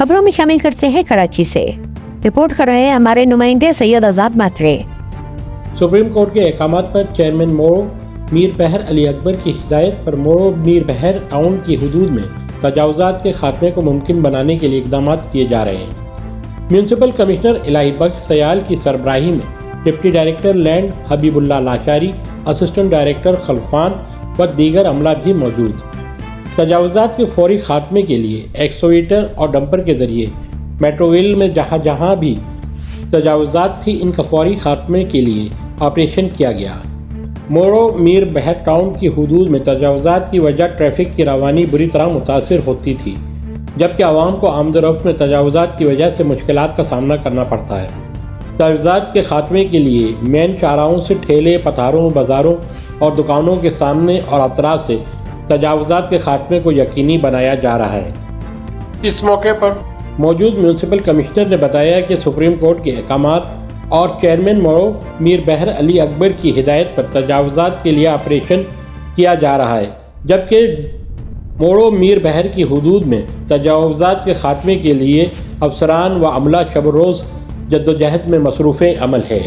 خبروں میں شامل کرتے ہیں کراچی سے رپورٹ کر رہے ہیں ہمارے نمائندے سید آزاد ماترے۔ سپریم کورٹ کے احکامات پر چیئرمین مورو میر بحر علی اکبر کی ہدایت پر مورو میر بحر ٹاؤن کی حدود میں تجاوزات کے خاتمے کو ممکن بنانے کے لیے اقدامات کیے جا رہے ہیں۔ میونسپل کمشنر الہی بخش سیال کی سربراہی میں ڈپٹی ڈائریکٹر لینڈ حبیب اللہ لاچاری، اسسٹنٹ ڈائریکٹر خلفان و دیگر عملہ بھی موجود۔ تجاوزات کے فوری خاتمے کے لیے ایکسکیویٹر اور ڈمپر کے ذریعے میٹرو ویل میں جہاں بھی تجاوزات تھی ان کا فوری خاتمے کے لیے آپریشن کیا گیا۔ مورو میر بحر ٹاؤن کی حدود میں تجاوزات کی وجہ ٹریفک کی روانی بری طرح متاثر ہوتی تھی، جبکہ عوام کو آمد و رفت میں تجاوزات کی وجہ سے مشکلات کا سامنا کرنا پڑتا ہے۔ تجاوزات کے خاتمے کے لیے مین چوراہوں سے ٹھیلے، پتھاروں، بازاروں اور دکانوں کے سامنے اور اطراف سے تجاوزات کے خاتمے کو یقینی بنایا جا رہا ہے۔ اس موقع پر موجود میونسپل کمشنر نے بتایا کہ سپریم کورٹ کے احکامات اور چیئرمین مورو میر بحر علی اکبر کی ہدایت پر تجاوزات کے لیے آپریشن کیا جا رہا ہے، جبکہ مورو میر بحر کی حدود میں تجاوزات کے خاتمے کے لیے افسران و عملہ شب و روز جدوجہد میں مصروف عمل ہے۔